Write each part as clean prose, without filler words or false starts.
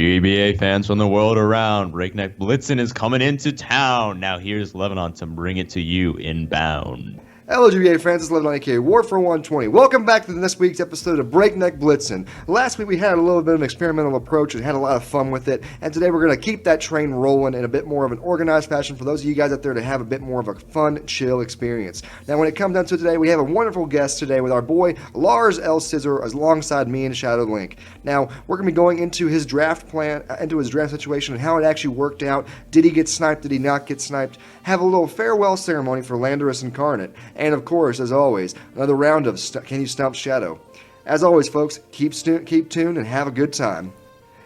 GBA fans from the world around, Breakneck Blitz'in is coming into town. Now here's Lebanon to bring it to you inbound. Hello, GBA fans. It's Lebanon, aka Warfor and 120. Welcome back to this week's episode of Breakneck Blitz'in. Last week we had a little bit of an experimental approach and had a lot of fun with it. And today we're going to keep that train rolling in a bit more of an organized fashion for those of you guys out there to have a bit more of a fun, chill experience. Now, when it comes down to it today, we have a wonderful guest today with our boy Lars ElScizor alongside me and Shadow Link. Now, we're going to be going into his draft plan, into his draft situation and how it actually worked out. Did he get sniped? Did he not get sniped? Have a little farewell ceremony for Landorus Incarnate. And of course, as always, another round of Can You Stomp Shadow? As always, folks, keep tuned and have a good time.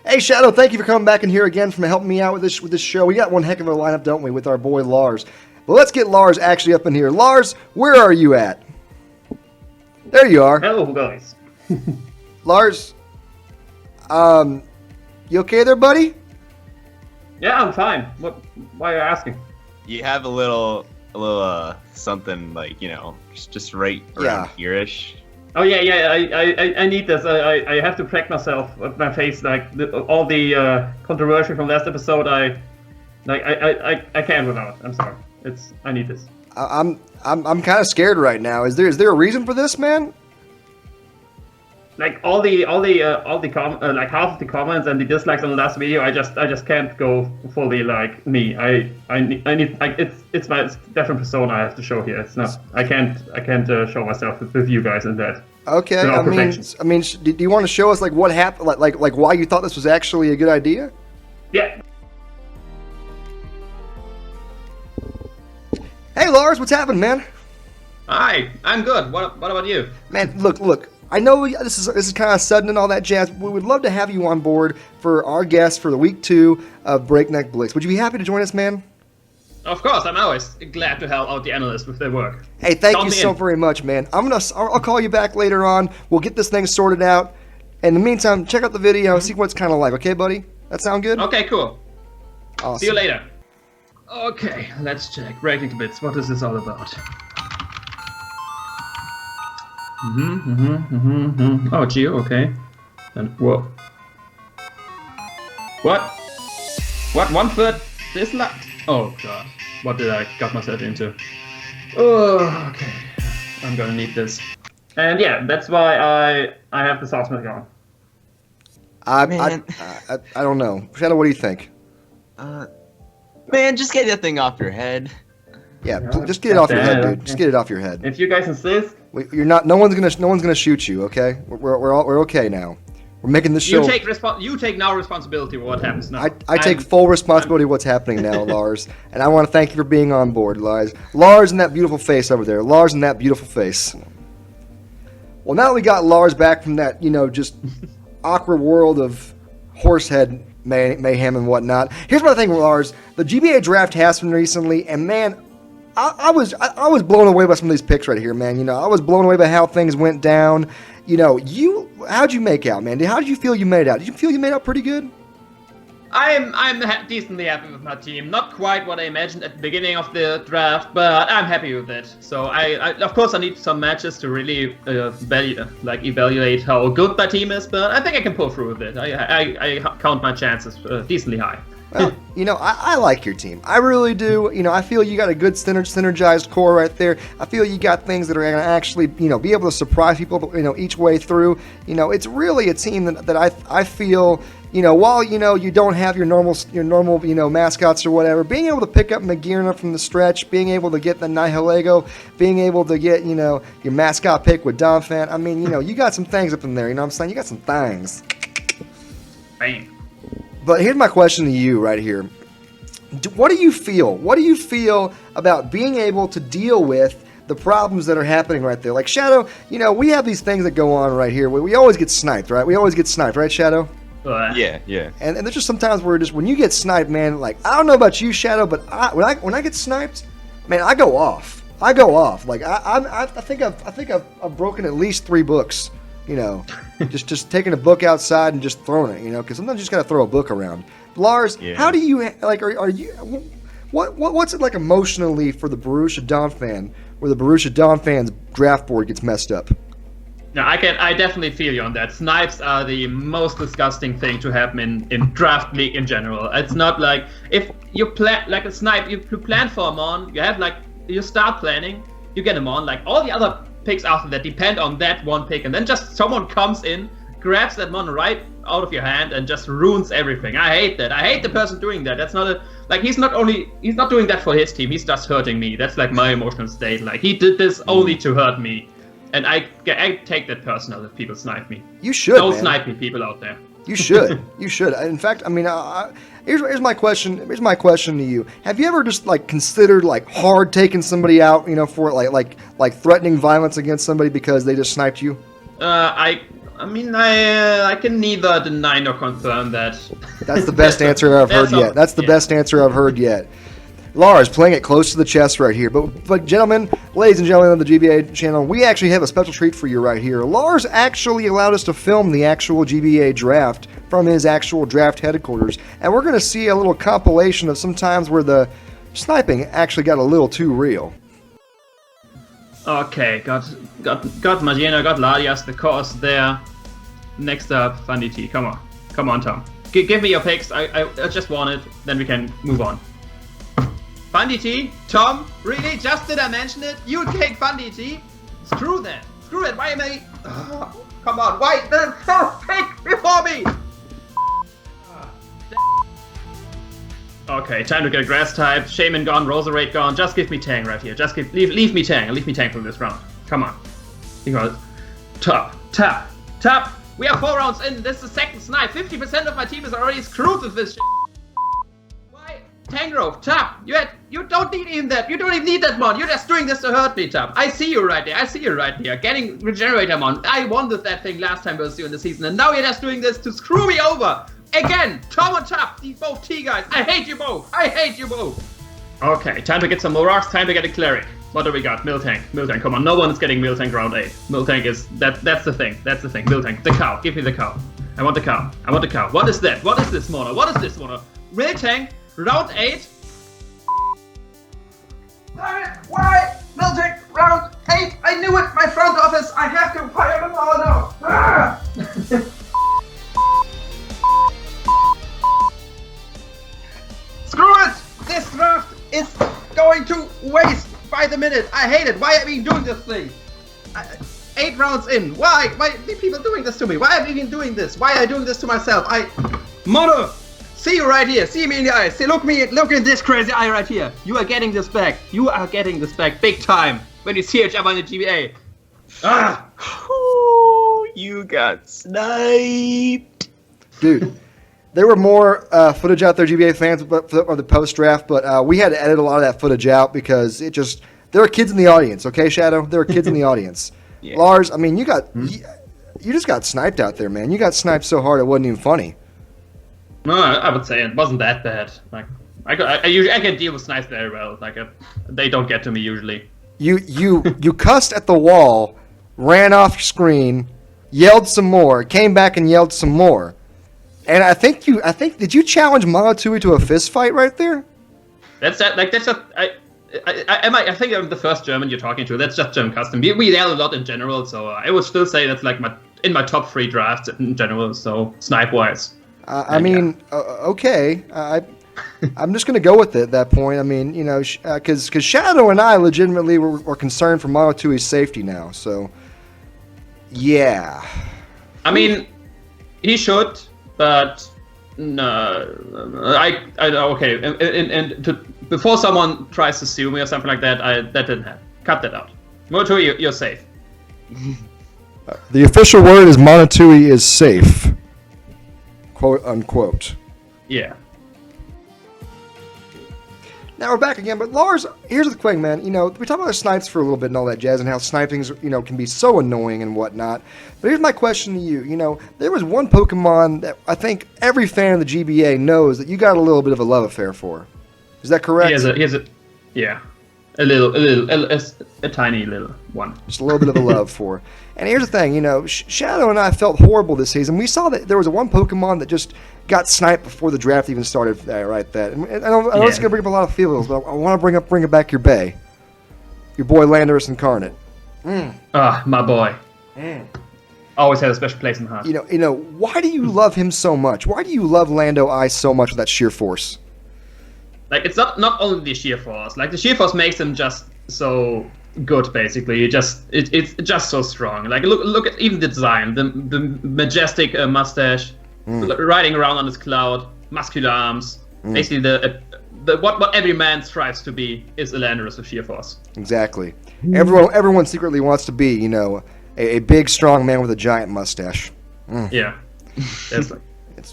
Hey, Shadow, thank you for coming back in here again for helping me out with this show. We got one heck of a lineup, don't we, with our boy Lars. But let's get Lars actually up in here. Lars, where are you at? There you are. Hello, guys. Lars, you okay there, buddy? Yeah, I'm fine. Why are you asking? You have a little something like, just right around here-ish. Oh yeah. I need this. I have to protect myself with my face. Like all the controversy from last episode. I can't without. I'm sorry. I need this. I'm kind of scared right now. Is there a reason for this, man? Like all the like half of the comments and the dislikes on the last video, I just can't go fully like me. I need it's my different persona I have to show here. It's not I can't show myself with you guys in that. Okay, I mean, do you want to show us like what happened, like why you thought this was actually a good idea? Yeah. Hey Lars, what's happening, man? Hi, I'm good. What about you? Man, look. I know this is kind of sudden and all that jazz. We would love to have you on board for our guest for the week 2 of Breakneck Blitz. Would you be happy to join us, man? Of course, I'm always glad to help out the analysts with their work. Hey, thank you so very much, man. I'll call you back later on. We'll get this thing sorted out. In the meantime, check out the video, see what it's kind of like. Okay, buddy? That sound good? Okay, cool. Awesome. See you later. Okay, let's check. Breakneck Blitz. What is this all about? Oh, Geo, okay. And whoa. What? 1 foot? This lot? Oh god. What did I got myself into? Oh, okay. I'm gonna need this. And yeah, that's why I have the sauce milk on. I don't know. Shadow, what do you think? Man, just get that thing off your head. Yeah, just get it off your head, dude. Just get it off your head. If you guys insist. You're not. No one's gonna shoot you. Okay, we're okay now. We're making this show. You take now responsibility for what happens now. I take full responsibility of what's happening now, Lars. And I want to thank you for being on board, Lars. Lars and that beautiful face over there. Lars and that beautiful face. Well, now that we got Lars back from that, just awkward world of horsehead mayhem and whatnot. Here's my thing, Lars. The GBA draft has been recently, and man. I was blown away by some of these picks right here, man. I was blown away by how things went down. How'd you make out, man? How did you feel you made out? Did you feel you made out pretty good? I'm decently happy with my team. Not quite what I imagined at the beginning of the draft, but I'm happy with it. So I of course I need some matches to really evaluate how good my team is, but I think I can pull through with it. I count my chances decently high. Well, I like your team. I really do. I feel you got a good synergized core right there. I feel you got things that are going to actually, be able to surprise people, each way through. It's really a team that I feel, while, you don't have your normal, mascots or whatever, being able to pick up Magirna from the stretch, being able to get the Nihilego, being able to get, your mascot pick with Donphan. I mean, you got some things up in there, you know what I'm saying? You got some things. Bam. But here's my question to you right here. What do you feel? What do you feel about being able to deal with the problems that are happening right there? Like, Shadow, we have these things that go on right here. We always get sniped, right? We always get sniped, right, Shadow? Yeah. And there's just sometimes where when you get sniped, man, like, I don't know about you, Shadow, but when I get sniped, man, I go off. Like, I think I've broken at least 3 books. Just taking a book outside and just throwing it, because sometimes you just gotta throw a book around. Lars, how do you are you? What's it like emotionally for the Borussia Donphan, where the Borussia Donphan's draft board gets messed up? No, I definitely feel you on that. Snipes are the most disgusting thing to happen in draft league in general. It's not like if you plan like a snipe, you plan for a mon, you start planning, you get a mon. Like all the other picks after that depend on that one pick, and then just someone comes in, grabs that mon right out of your hand, and just ruins everything. I hate that. I hate the person doing that. That's not he's not doing that for his team. He's just hurting me. That's like my emotional state. Like he did this only to hurt me. And I take that personal if people snipe me. You should, Don't man. snipe me, people out there. You should. You should. In fact, I mean, here's my question. Here's my question to you. Have you ever just like considered like hard taking somebody out, for like threatening violence against somebody because they just sniped you? I can neither deny nor confirm that. That's the best answer I've heard yet. That's the best answer I've heard yet. Lars playing it close to the chest right here. But gentlemen, ladies and gentlemen of the GBA channel, we actually have a special treat for you right here. Lars actually allowed us to film the actual GBA draft from his actual draft headquarters. And we're going to see a little compilation of some times where the sniping actually got a little too real. Okay, got Magena, got Ladias, the course there. Next up, Fundy T. Come on, Tom. Give me your picks. I just want it. Then we can move on. Fundy T, Tom, really? Just did I mention it? You take Fundy T? Screw that. Why am I... come on, why? Pick before me! Okay, time to get grass type. Shaman gone, Roserade gone. Just give me Tang right here. Leave me Tang. Leave me Tang from this round. Come on. Because tap. We are 4 rounds in. This is the second snipe. 50% of my team is already screwed with this shit. Tangrove, Tap, you don't need even that. You don't even need that mon. You're just doing this to hurt me, Tap. I see you right there. Getting Regenerator mon. I wanted that thing last time versus you in the season, and now you're just doing this to screw me over. Again, Tom and Tap, these both T guys. I hate you both. Okay, time to get some more rocks. Time to get a cleric. What do we got? Miltank. Come on, no one is getting Miltank round 8. Miltank is that's the thing. Miltank, the cow. Give me the cow. I want the cow. What is that? What is this mono? Miltank. Round 8. Damn it! Why? Miltank, round 8! I knew it! My front office! I have to fire them all now! Ah! Screw it! This draft is going to waste by the minute! I hate it! Why are we doing this thing? 8 rounds in! Why? Why are people doing this to me? Why am I even doing this? Why am I doing this to myself? Mono! See you right here. See me in the eye. Look in this crazy eye right here. You are getting this back. Big time. When you see each other in the GBA. You got sniped. Dude, there were more footage out there, GBA fans, of the post-draft, but we had to edit a lot of that footage out because there are kids in the audience, okay, Shadow? There are kids in the audience. Yeah. Lars, I mean, you just got sniped out there, man. You got sniped so hard it wasn't even funny. No, I would say it wasn't that bad. Like I can deal with snipes very well. Like they don't get to me usually. You cussed at the wall, ran off screen, yelled some more, came back and yelled some more, and I think did you challenge Monotui to a fist fight right there? I think I'm the first German you're talking to. That's just German custom. We yell a lot in general, so I would still say that's like in my top 3 drafts in general. So snipe wise. Okay. I'm just going to go with it at that point. I mean, because Shadow and I legitimately were concerned for Monotui's safety now. So, yeah. I mean, he should, but no. Okay. And before someone tries to sue me or something like that, that didn't happen. Cut that out. Monotui, you're safe. The official word is Monotui is safe. Quote unquote. Yeah. Now we're back again, but Lars, here's the thing, man. We talk about the snipes for a little bit and all that jazz, and how snipings, can be so annoying and whatnot. But here's my question to you. There was one Pokemon that I think every fan of the GBA knows that you got a little bit of a love affair for. Is that correct? Yeah. A tiny little one. Just a little bit of a love for. And here's the thing, Shadow and I felt horrible this season. We saw that there was one Pokemon that just got sniped before the draft even started. Right, that. And I know it's gonna bring up a lot of feelings, but I want to bring it back your boy Landorus Incarnate. My boy. always had a special place in my heart. Why do you love him so much? Why do you love Lando I so much with that sheer force? Like, it's not only the sheer force. Like, the sheer force makes him just so good, basically. It's just so strong. Like, look at even the design, the majestic mustache, riding around on his cloud, muscular arms. Basically, what every man strives to be is a Landorus with sheer force. Exactly. Everyone secretly wants to be, a big, strong man with a giant mustache. Yeah.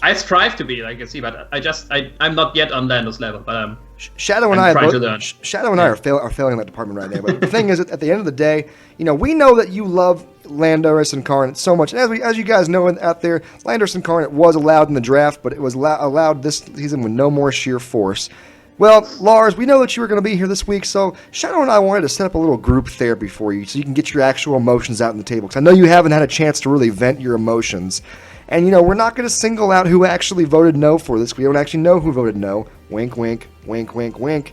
I strive to be, like you see, but I'm not yet on Lando's level, but Shadow and I are failing in that department right now. But the thing is, at the end of the day, we know that you love Landorus Incarnate so much. And as you guys know out there, Landorus Incarnate was allowed in the draft, but it was allowed this season with no more sheer force. Well, Lars, we know that you were going to be here this week, so Shadow and I wanted to set up a little group therapy for you so you can get your actual emotions out on the table. Because I know you haven't had a chance to really vent your emotions. And, we're not going to single out who actually voted no for this. We don't actually know who voted no. Wink, wink, wink, wink, wink.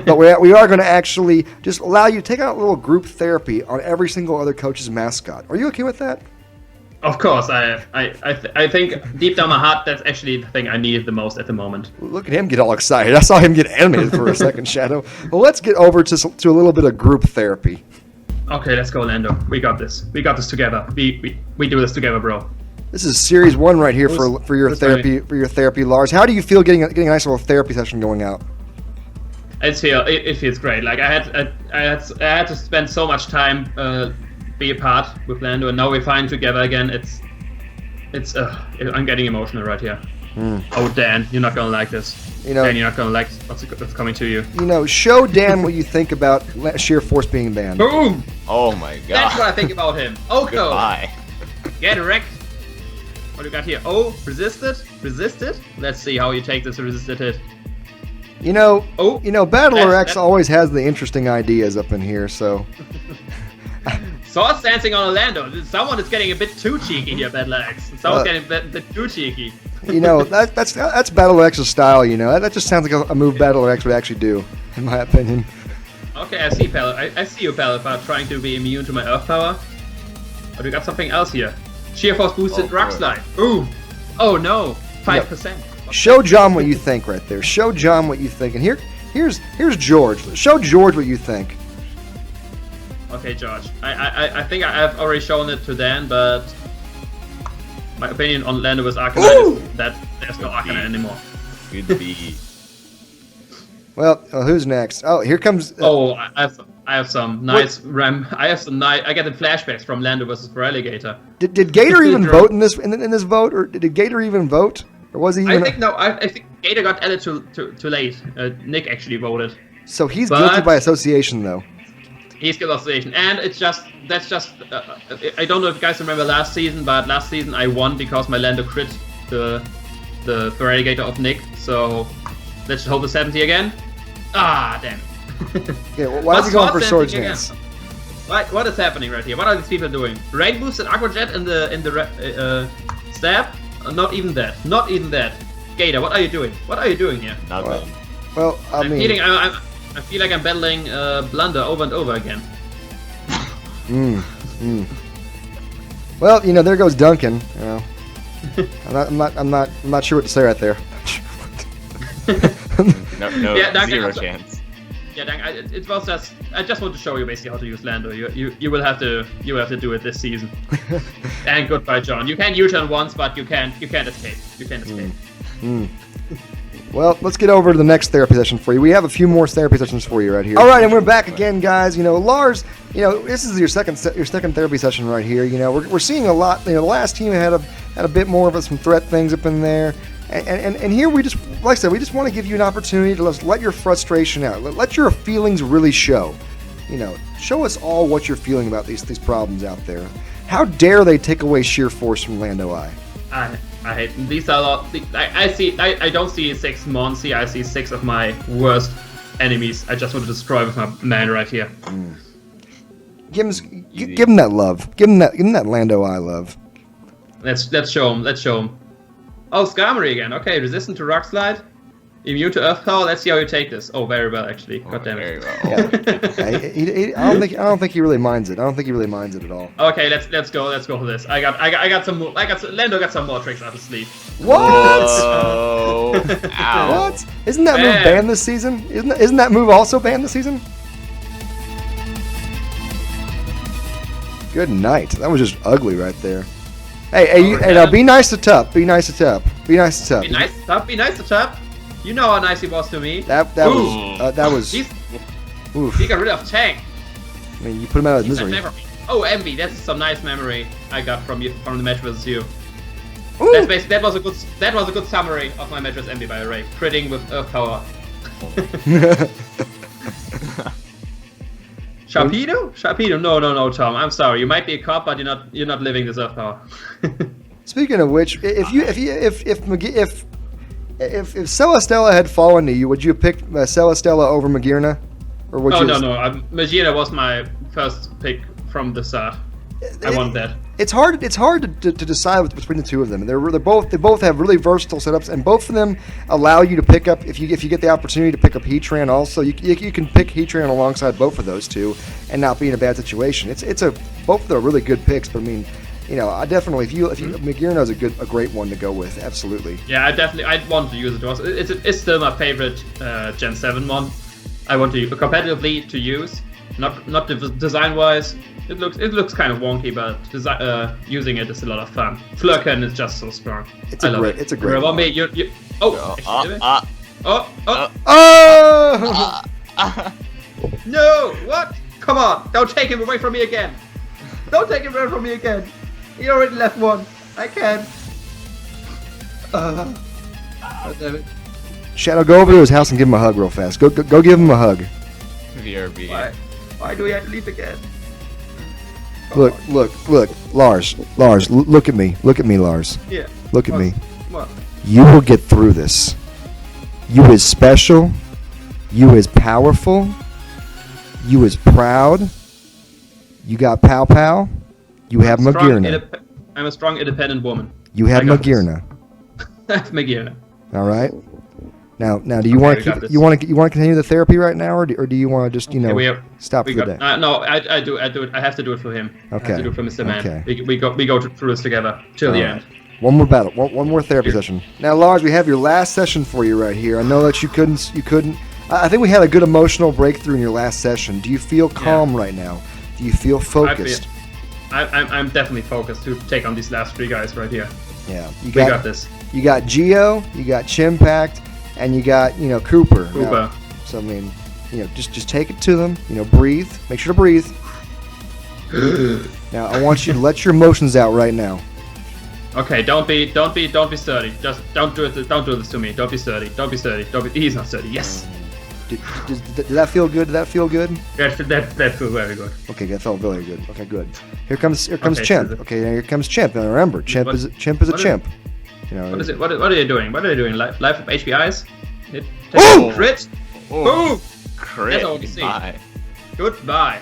But we are going to actually just allow you to take out a little group therapy on every single other coach's mascot. Are you okay with that? Of course, I think deep down my heart that's actually the thing I need the most at the moment. Look at him get all excited. I saw him get animated for a second, Shadow. Well, let's get over to a little bit of group therapy. Okay, let's go, Lando. We got this. We got this together. We do this together, bro. This is series 1 right here for your therapy, Lars. How do you feel getting a nice little therapy session going out? It feels great. Like I had to spend so much time be apart with Lando, and now we're fine together again. I'm getting emotional right here. Oh, Dan, you're not gonna like this. Dan, you're not gonna like what's coming to you. Show Dan what you think about sheer force being banned. Boom! Oh my god. That's what I think about him. Oh, goodbye. Get wrecked. What do you got here? Oh, resisted. Let's see how you take this resisted hit. Battler X always has the interesting ideas up in here, so. Swords dancing on Orlando. Someone is getting a bit too cheeky here, Battler X. Someone's getting a bit too cheeky. That's Battler X's style, That just sounds like a move Battler X would actually do, in my opinion. Okay, I see you, Pelipper, trying to be immune to my Earth Power. But we got something else here. Sheer Force boosted Rock Slide. Ooh. Oh no. 5%. Show John what you think right there. Show John what you think. And here's George. Show George what you think. Okay, George. I think I've already shown it to Dan, but my opinion on Landorus Arcanine is that there's no Arcanine anymore. Good beat. Well, who's next? Oh, here comes. I have some nice Ram. I get the flashbacks from Lando versus Feraligatr. Did Gator even vote in this vote, or did Gator even vote, or was he? Even I think Gator got added too late. Nick actually voted. So he's guilty by association, though. He's guilty by association, and that's just. I don't know if you guys remember last season, but last season I won because my Lando crit the Feraligatr of Nick. So let's just hope the 70 again. Ah, damn. Yeah, well, why is he going for Swords Dance? What is happening right here? What are these people doing? Rain Boost and Aqua Jet in the stab? Not even that. Gator, what are you doing? What are you doing here? Nothing. Well, I feel like I'm battling Blunder over and over again. Well, there goes Duncan. I'm not sure what to say right there. No, yeah, Duncan, zero chance. Yeah, Duncan, it was just. I just want to show you basically how to use Lando. You will have to do it this season. And goodbye, John. You can U-turn once, but you can't escape. You can't escape. Well, let's get over to the next therapy session for you. We have a few more therapy sessions for you right here. All right, and we're back again, guys. Lars, this is your second therapy session right here. We're seeing a lot. The last team had a bit more of some threat things up in there. And here we just, like I said, we just want to give you an opportunity to let your frustration out. Let your feelings really show. Show us all what you're feeling about these problems out there. How dare they take away sheer force from Lando I? I hate them. These are all. I don't see 6 Monsi. I see 6 of my worst enemies. I just want to destroy with my man right here. Give him that love. Give him that Lando I love. Let's show him. Oh, Skarmory again. Okay, resistant to Rock Slide. Immune to Earth Power. Let's see how you take this. Oh, very well, actually. God damn it. Very well. Yeah. I don't think he really minds it. I don't think he really minds it at all. Okay, let's go for this. Lando got some more tricks up his sleeve. What? Whoa. Ow. What? Isn't that move banned this season? Isn't that move also banned this season? Good night. That was just ugly right there. Hey, now be nice to Tup. Be nice to Tup. Be nice to Tup. Be nice to Tup. Be nice to Tup. You know how nice he was to me. That was. Oof. He got rid of Tank. I mean, you put him out of his misery. Oh, Envy. That's some nice memory I got from the match versus you. Ooh. That was a good summary of my match with Envy, by the way. Critting with Earth Power. Sharpedo? No, Tom. I'm sorry. You might be a cop, but you're not living this Earth Power. Speaking of which, if Celestella had fallen to you, would you have picked Celestella over Magirna? Or would you? No. Magirna was my first pick from the start. I want that. It's hard to decide between the two of them. They both have really versatile setups, and both of them allow you to pick up if you get the opportunity to pick up Heatran. Also, you can pick Heatran alongside both of those two, and not be in a bad situation. Both of them are really good picks, but I mean, I definitely Magirna is a great one to go with. Absolutely. Yeah, I'd want to use it. It's still my favorite Gen 7 one. I want to competitively to use, not design wise. It looks kind of wonky, but using it is a lot of fun. Flurken is just so strong. It's a great one. No! What? Come on! Don't take him away from me again! Don't take him away from me again! He already left one. I can't. God damn it. Shadow, go over to his house and give him a hug real fast. Go give him a hug. VRB. Why do we have to leave again? Look, Lars, look at me, Lars. Yeah. Look at me. What? You will get through this. You is special. You is powerful. You is proud. You got pow. You have Magirna. I'm a strong, independent woman. You have Magirna. Magirna. All right. Now, do you want to continue the therapy right now, or do you want to just stop for the day? No, I do it. I have to do it for him. Okay. I have to do it for Mr. Man. Okay. We go through this together till the end. One more battle. One more therapy session. Now, Lars, we have your last session for you right here. I know that you couldn't. I think we had a good emotional breakthrough in your last session. Do you feel calm right now? Do you feel focused? I'm definitely focused to take on these last three guys right here. Yeah. We got this. You got Geo, you got Chimpact, and you got Cooper. Now, so I mean, just take it to them. Breathe. Make sure to breathe. Now I want you to let your emotions out right now. Okay, don't be sturdy. Just don't do it. Don't do this to me. Don't be sturdy. He's not sturdy. Yes. Did that feel good? Did that feel good? That feels very good. Okay, that felt very good. Okay, good. Here comes Chimp. Okay, now here comes Chimp. Now remember, Chimp is a chimp. What is it? What are they doing? What are they doing? Life of HBIs? Oh! Crit! Oh! Boom! Crit! That's all we see. Goodbye.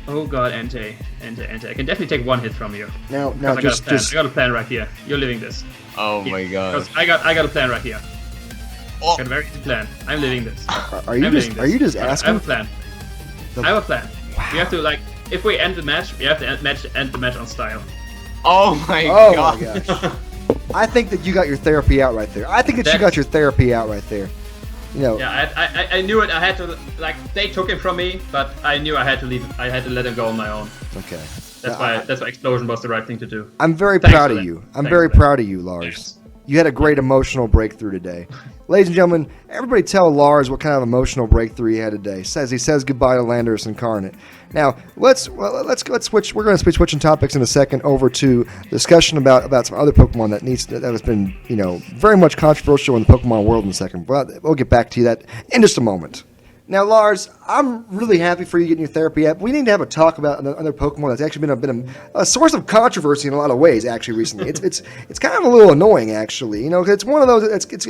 Oh god, Ante. I can definitely take one hit from you. Now, I got a plan right here. You're living this. Oh my god. I got a plan right here. Oh. I got a very good plan. I'm living this. Are you just asking? I have a plan. I have a plan. Wow. We have to if we end the match, we have to end the match on style. Oh my god. My gosh. I think that you got your therapy out right there. Yeah, I knew it. I had to they took him from me, but I knew I had to leave. I had to let him go on my own. Okay. That's why Explosion was the right thing to do. I'm very proud of you. I'm very proud of you, Lars. Yes. You had a great emotional breakthrough today. Ladies and gentlemen, everybody tell Lars what kind of emotional breakthrough he had today. He says goodbye to Landorus Incarnate. Now, let's switch. We're going to be switching topics in a second over to discussion about some other Pokemon that has been, very much controversial in the Pokemon world in a second. But we'll get back to that in just a moment. Now, Lars, I'm really happy for you getting your therapy app. We need to have a talk about another Pokemon that's actually been a source of controversy in a lot of ways. Actually, recently, it's kind of a little annoying. Actually, it's one of those. It's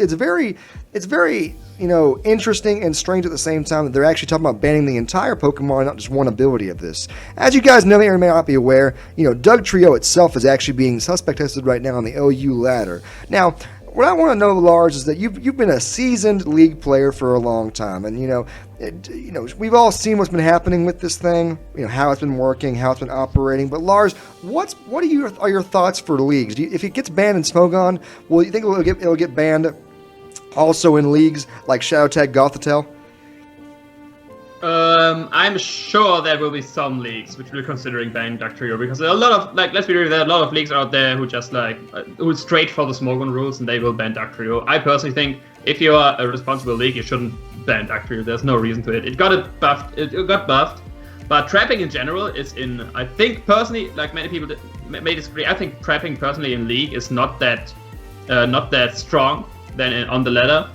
very interesting and strange at the same time that they're actually talking about banning the entire Pokemon, not just one ability of this. As you guys may or may not be aware, Dugtrio itself is actually being suspect tested right now on the OU ladder. Now, what I want to know, Lars, is that you've been a seasoned League player for a long time, and we've all seen what's been happening with this thing, how it's been working, how it's been operating. But Lars, what are your thoughts for leagues? If it gets banned in Smogon, well, you think it'll get banned also in leagues like Shadow Tag Gothitelle? I'm sure there will be some leagues which will be considering banning Dugtrio, because there are a lot of, let's be real, there are a lot of leagues out there who just who straight for the Smogon rules, and they will ban Dugtrio. I personally think if you are a responsible league, you shouldn't ban Dugtrio. There's no reason to it. It got buffed, but trapping in general is I think personally, like many people may disagree, I think trapping personally in league is not that strong than on the ladder,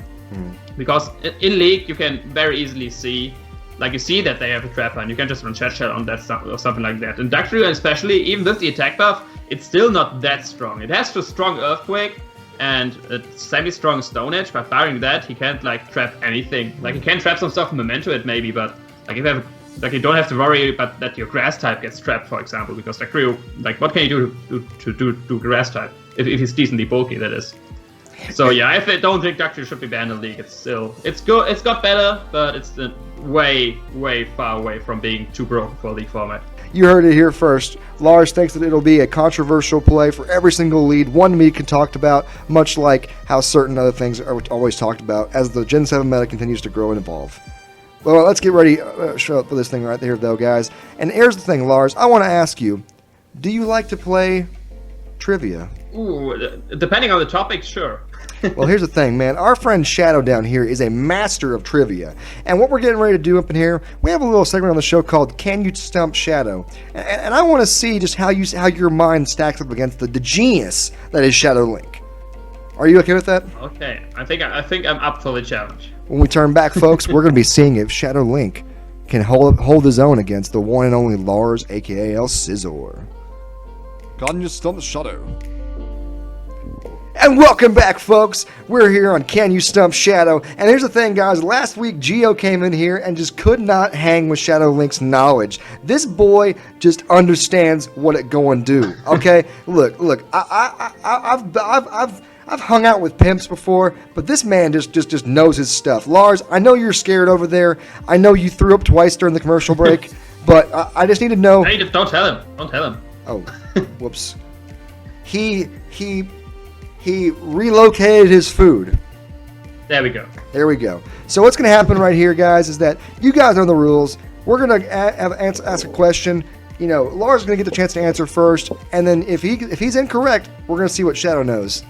because in league you can very easily see. Like, you see that they have a trapper, and you can just run chat on that stuff or something like that. And Dugtrio, especially, even with the attack buff, it's still not that strong. It has a strong Earthquake and a semi-strong Stone Edge, but barring that, he can't trap anything. Like, he can trap some stuff from Memento it maybe, but if you have you don't have to worry about that your Grass type gets trapped, for example, because Dugtrio, what can you do to do Grass type if he's decently bulky? That is. So yeah, I don't think Dugtrio should be banned in the league. It's good. It's got better, but it's way far away from being too broken for league format. You heard it here first. Lars thinks that it'll be a controversial play for every single lead. One we can talk about, much like how certain other things are always talked about as the Gen 7 meta continues to grow and evolve. Well, let's get ready show up for this thing right here, though, guys. And here's the thing, Lars. I want to ask you, do you like to play trivia? Ooh, depending on the topic, sure. Well, here's the thing, man. Our friend Shadow down here is a master of trivia. And what we're getting ready to do up in here, we have a little segment on the show called Can You Stump Shadow? And I want to see just how your mind stacks up against the genius that is Shadow Link. Are you okay with that? Okay. I think I'm up for the challenge. When we turn back, folks, we're going to be seeing if Shadow Link can hold his own against the one and only Lars, a.k.a. ElScizor. Can you stump Shadow? And welcome back, folks. We're here on Can You Stump Shadow. And here's the thing, guys. Last week, Geo came in here and just could not hang with Shadow Link's knowledge. This boy just understands what it going do. Okay, look. I've hung out with pimps before, but this man just knows his stuff. Lars, I know you're scared over there. I know you threw up twice during the commercial break, but I just need to know. Hey, don't tell him. Don't tell him. Oh, whoops. He relocated his food. There we go. There we go. So what's going to happen right here, guys, is that you guys know the rules. We're going to ask a question. Lars is going to get the chance to answer first, and then if he's incorrect, we're going to see what Shadow knows.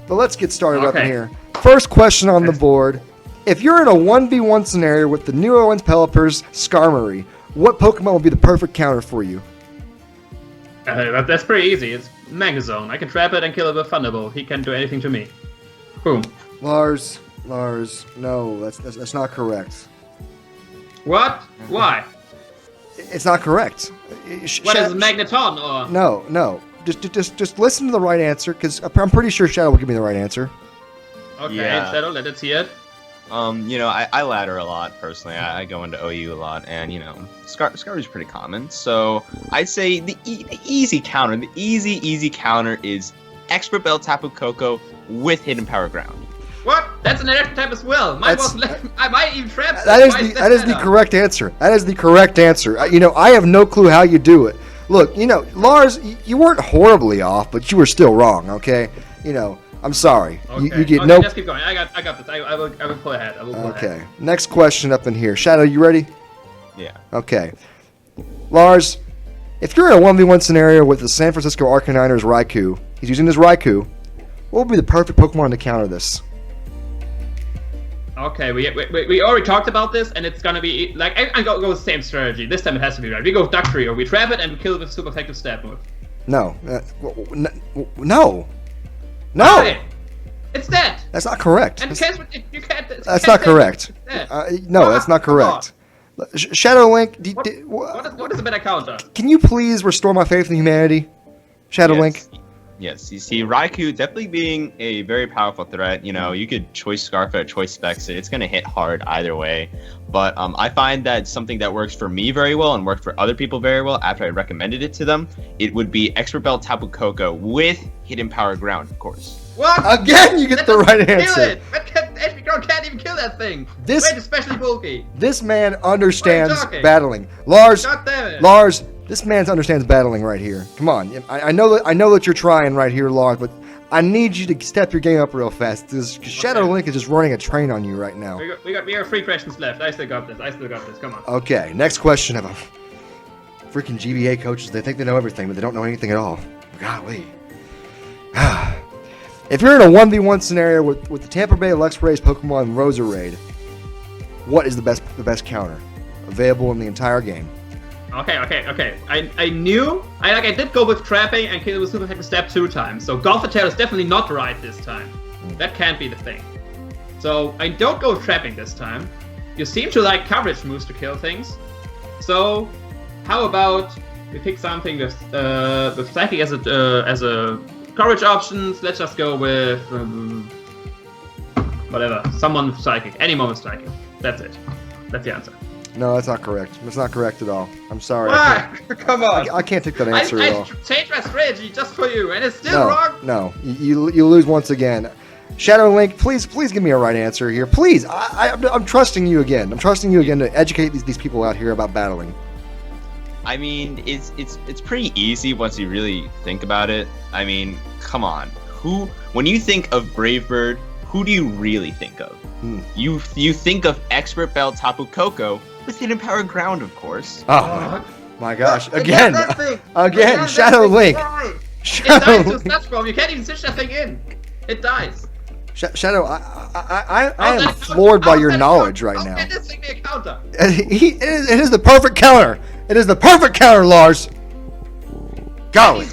But let's get started up in here. First question on the board. If you're in a 1v1 scenario with the New Orleans Pelipper's Skarmory, what Pokemon would be the perfect counter for you? That's pretty easy. It's Magazone. I can trap it and kill it with Thunderbolt. He can't do anything to me. Boom. Lars, no, that's not correct. What? Why? It's not correct. What is Magneton or? No. Just listen to the right answer, because I'm pretty sure Shadow will give me the right answer. Okay, Yeah. Shadow, let it see it. I ladder a lot personally. I go into OU a lot, and Scar is pretty common. So I'd say the easy counter, the easy counter is Expert Bell Tapu Koko with Hidden Power Ground. What? That's an electric type as well. I might even trap. That is the correct answer. That is the correct answer. I have no clue how you do it. Look, Lars, you weren't horribly off, but you were still wrong. Okay, I'm sorry. Okay. You get no. Just keep going. I got this. I will pull ahead. Okay. Next question up in here. Shadow, you ready? Yeah. Okay. Lars, if you're in a 1v1 scenario with the San Francisco Arcaniner's Raikou, he's using his Raikou, what would be the perfect Pokemon to counter this? Okay, we already talked about this, and it's gonna be I go with the same strategy. This time it has to be right. We go with Dugtrio. We trap it and we kill it with super effective stab move. No. No. It's dead. That's not correct. And you can't. That's not correct. No, that's not correct. Shadow Link, what is a better counter? Can you please restore my faith in humanity, Shadow Link? Yes, you see, Raikou definitely being a very powerful threat. You could choice Scarf it, choice Specs it. It's going to hit hard either way. But I find that something that works for me very well and worked for other people very well after I recommended it to them, it would be Expert Bell Tapu Koko with Hidden Power Ground, of course. What? Again, you get That the right doesn't answer. Kill it. HP Ground can't even kill that thing. This- Wait, especially bulky. This man understands talking? battling. Lars, God damn it. Lars, this man understands battling right here. Come on, I know that you're trying right here, Lars, but I need you to step your game up real fast. This Shadow Link is just running a train on you right now. We got 3 questions left. I still got this. Come on. Okay, next question about freaking GBA coaches. They think they know everything, but they don't know anything at all. Golly. If you're in a 1v1 scenario with the Tampa Bay Luxray's Pokemon Roserade, what is the best counter available in the entire game? Okay. I did go with trapping and kill with super effective step 2 times. So Golf Tail is definitely not right this time. That can't be the thing. So I don't go with trapping this time. You seem to like coverage moves to kill things. So how about we pick something with Psychic as a coverage options? Let's just go with whatever. Someone with Psychic. Anyone with Psychic. That's it. That's the answer. No, that's not correct. That's not correct at all. I'm sorry. Why? Come on. I can't take that answer at all. I changed my strategy just for you, and it's still wrong. No, you lose once again. Shadow Link, please give me a right answer here. Please, I'm trusting you again. I'm trusting you again to educate these people out here about battling. I mean, it's pretty easy once you really think about it. I mean, come on. When you think of Brave Bird, who do you really think of? You think of Expert Bell Tapu Koko with Hidden Power Ground, of course. Oh my gosh! Again, Again, Shadow Link. It Shadow dies to a Link. touch bomb. You can't even switch that thing in. It dies. Shadow, I am floored by your knowledge right now. How can this thing be a counter? It is the perfect counter. It is the perfect counter, Lars. Golly.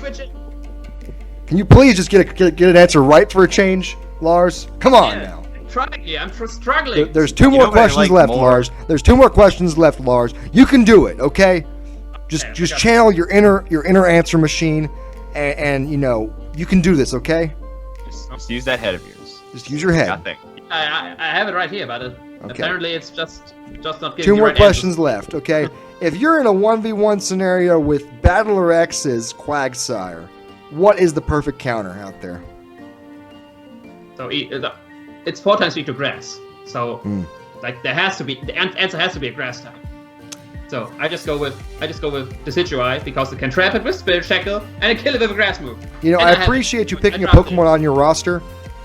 Can you please just get an answer right for a change, Lars? Come on now. Trying here. I'm struggling. There's 2 more questions left, Lars. There's 2 more questions left, Lars. You can do it, okay? Just channel your inner answer machine, and you know you can do this, okay? Just use that head of yours. Just use your head. Nothing. I have it right here, but Okay. apparently it's just not giving 2 the more right questions answers. left, okay? If you're in a 1v1 scenario with Battler X's Quagsire, what is the perfect counter out there? So it's 4 times weak to grass. So like there has to be the answer has to be a grass type. So I just go with Decidueye because it can trap it with Spirit Shackle and kill it with a grass move. You know, And I appreciate you picking a I dropped Pokemon on your roster,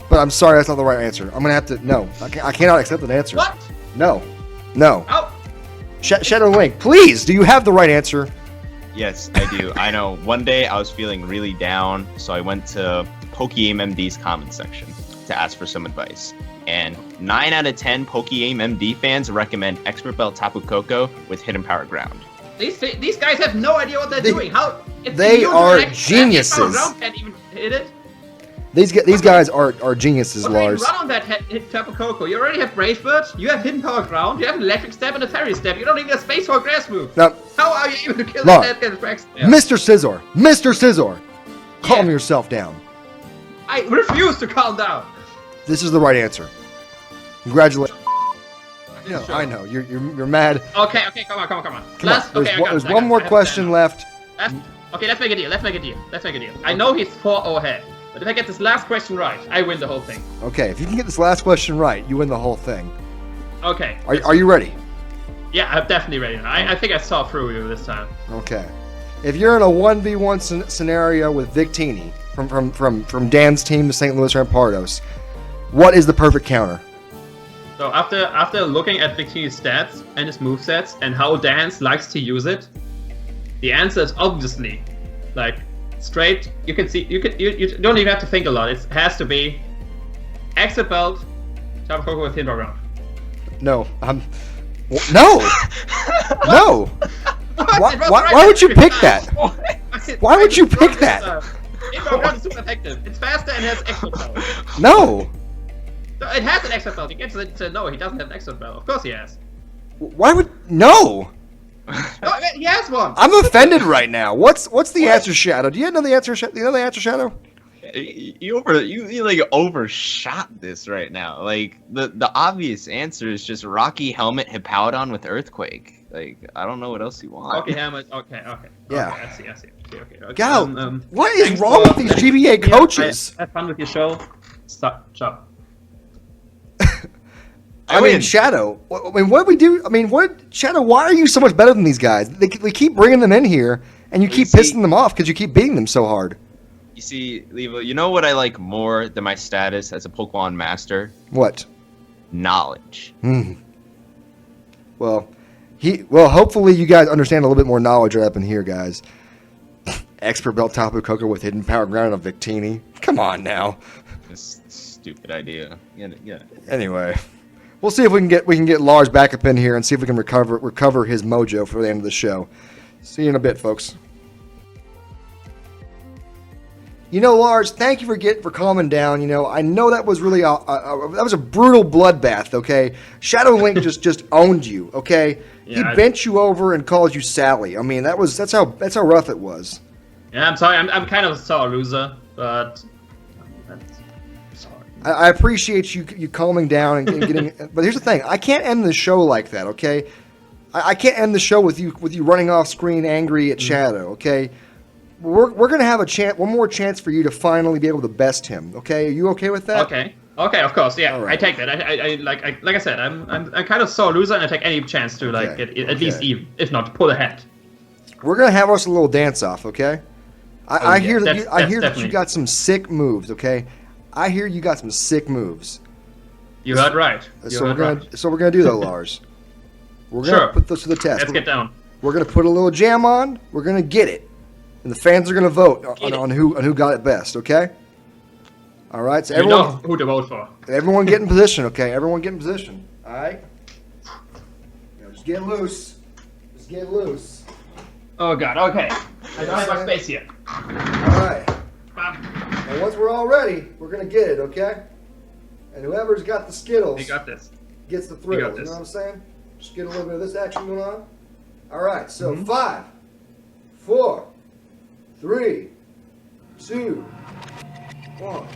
but I'm sorry, that's not the right answer. I'm gonna have to no. I cannot accept that answer. What? No. Oh. Shadow Link, please. Do you have the right answer? Yes, I do. I know. One day I was feeling really down, so I went to Pokeaim MD's comment section to ask for some advice. And 9 out of 10 Pokeaim MD fans recommend Expert Bell Tapu Koko with Hidden Power Ground. These guys have no idea what they're doing. How? They are geniuses. Ground can't even hit it. These guys are geniuses, Okay, Lars. run on that hit Tapu Koko. You already have Brave Bird, you have Hidden Power Ground, you have an Electric Step and a Fairy Step. You don't even have space for a grass move. Now, How are you able to kill Lars, that dead grass? Mr. Scizor, calm Yeah. yourself down. I refuse to calm down. This is the right answer. Congratulations. Yeah, No, sure. I know you're mad. Okay, come on. Come on. There's One more question left. Okay, let's make a deal. I know he's 4-0 ahead, but if I get this last question right, I win the whole thing. Okay, if you can get this last question right, you win the whole thing. Okay. Are you ready? Yeah, I'm definitely ready. I think I saw through you this time. Okay. If you're in a 1v1 scenario with Victini from Dan's team, the St. Louis Rampardos, what is the perfect counter? So after looking at Victini's stats and his movesets and how Dance likes to use it, the answer is obviously like straight. You can see you don't even have to think a lot. It has to be Exit Belt, Tapu Koko with Hidden Ground. No, no, no. Why would you pick that? Why would you pick that? Hidden Ground is super effective. It's faster and has extra belt. No. So it has an extra belt. You get to no, he doesn't have an extra belt. Of course he has. Why would no? No, he has one. I'm offended right now. What's the answer, Shadow? Do you know the answer? Do you know the answer, Shadow? You like overshot this right now. Like the obvious answer is just Rocky Helmet Hippowdon with Earthquake. Like I don't know what else you want. Okay, Hammett. Okay. Yeah. Okay, I see. Okay. Go. What is thanks wrong for- with these GBA coaches? Have fun with your show. Stop. Chop. I mean, Shadow. I mean, what do we do? I mean, Shadow? Why are you so much better than these guys? They keep bringing them in here, and you keep pissing them off because you keep beating them so hard. You see, Levo, you know what I like more than my status as a Pokemon master? What? Knowledge. Well, hopefully you guys understand a little bit more knowledge right up in here, guys. Expert Belt Tapu Koko with hidden power ground of Victini. Come on now. This stupid idea. Yeah. Anyway, we'll see if we can get Lars back up in here and see if we can recover his mojo for the end of the show. See you in a bit, folks. You know, Lars, thank you for calming down. You know, I know that was really that was a brutal bloodbath. Okay, Shadow Link just owned you. Okay, yeah, he bent you over and called you Sally. I mean, that's how rough it was. Yeah, I'm sorry. I'm kind of a sore loser, but I'm sorry. I appreciate you calming down and getting. But here's the thing: I can't end the show like that. Okay, I can't end the show with you running off screen angry at Shadow. Okay. We're gonna have one more chance for you to finally be able to best him. Okay, are you okay with that? Okay, of course, yeah. Right. I take that. Like I said, I'm kind of sore loser, and I take any chance to get at least even, if not pull ahead. We're gonna have us a little dance off. Okay. I hear that you got some sick moves. Okay. I hear you got some sick moves. You heard right. So we're gonna do that, Lars. We're gonna put this to the test. Let's get down. We're gonna put a little jam on. We're gonna get it. And the fans are going to vote on who got it best, okay? All right, so everyone, you know who to vote for. Everyone get in position, okay? Everyone get in position, all right? Just get loose. Just get loose. Oh, God, okay. I don't have my space here. All right. And once we're all ready, we're going to get it, okay? And whoever's got the Skittles gets the thrills, you know what I'm saying? Just get a little bit of this action going on. All right, so 5, 4, 3, 2, 1.